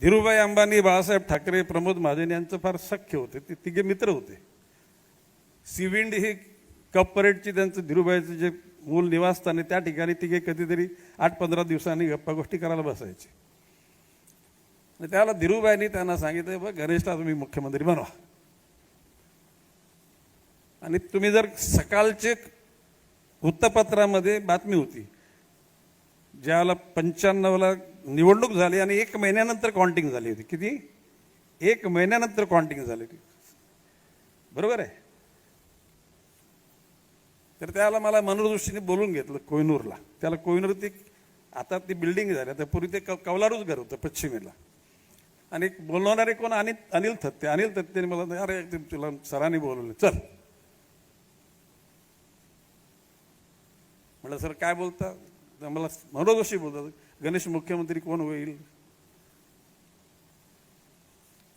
धीरूभाई अंबानी, बाळासाहेब ठाकरे, प्रमोद महाजन यांचं फार सख्य होते. ते तिघे मित्र होते. सीविंड ही कप परेडची त्यांचं धीरूभाईचं जे मूल निवासस्थान आहे त्या ठिकाणी तिघे कधीतरी 8-15 दिवसांनी गप्पा गोष्टी करायला बसायचे. आणि त्याला धीरूभाईंनी त्यांना सांगितलं, बघ गणेशला तुम्ही मुख्यमंत्री बनवा. आणि तुम्ही जर सकाळचे वृत्तपत्रामध्ये बातमी होती ज्याला 95ला निवडणूक झाली आणि 1 महिन्यानंतर काउंटिंग झाली होती. किती? 1 महिन्यानंतर काउंटिंग झाली होती. बरोबर आहे. तर त्याला मला मनोदृष्टीने बोलून घेतलं कोहिनूरला. त्याला कोहिनूर ती आता ती बिल्डिंग झाली. आता पूर्वी ते कौलारूच घर होतं पश्चिमेला. आणि बोलवणारे कोण? अनिल थत्ते. अनिल थत्तेने मला, अरे तुला सरांनी बोलवलं, चल. म्हटलं सर काय बोलता? मला मनोदोषी बोलतात, गणेश मुख्यमंत्री कोण होईल?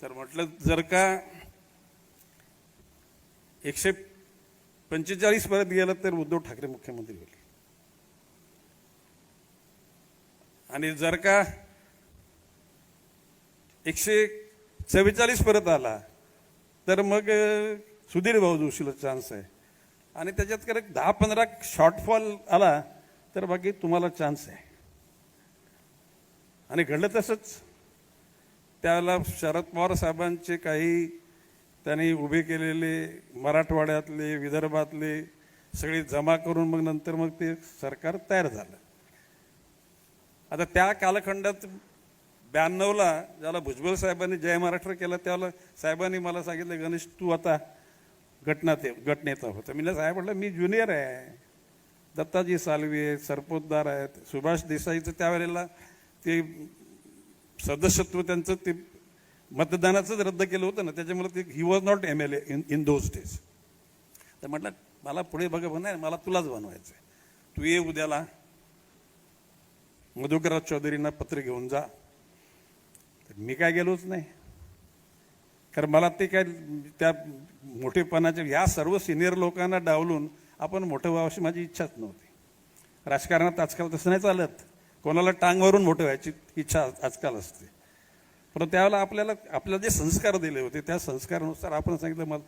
तर म्हटलं जर का 145 पर्यंत गेलं तर उद्धव ठाकरे मुख्यमंत्री होईल. आणि जर का 144 पर्यंत आला तर मग सुधीर भाऊ जोशीला चान्स आहे. आणि त्याच्यात जर 10-15 शॉर्टफॉल आला तर बाकी तुम्हाला चान्स आहे. आणि घडलं तसंच. त्याला शरद पवार साहेबांचे काही त्यांनी उभे केलेले मराठवाड्यातले, विदर्भातले सगळे जमा करून मग नंतर मग ते सरकार तयार झालं. आता त्या कालखंडात 92ला ज्याला भुजबळ साहेबांनी जय महाराष्ट्र केला त्याला साहेबांनी मला सांगितलं, गणेश तू आता गटनेता होता. मी साहेब म्हटलं मी ज्युनियर आहे. दत्ताजी सालवी आहेत, सरपोतदार आहेत, सुभाष देसाईचं त्यावेळेला ते सदस्यत्व त्यांचं ते मतदानाचंच रद्द केलं होतं ना, त्याच्यामुळे ते he was not MLA in those days. तर म्हटलं मला पुढे बघा नाही, मला तुलाच बनवायचं आहे. तू ये उद्याला मधुकरराव चौधरींना पत्र घेऊन जा. तर मी काय गेलोच नाही. कारण मला ते काय त्या मोठेपणाच्या या सर्व सिनियर लोकांना डावलून आपण मोठं व्हावं अशी माझी इच्छाच नव्हती. राजकारणात आजकाल तसं नाही चालत. कोणाला टांग मारून मोठं व्हायची इच्छा आजकाल असते. पण त्यावेळेला आपल्याला जे संस्कार दिले होते त्या संस्कारानुसार आपण सांगितलं मला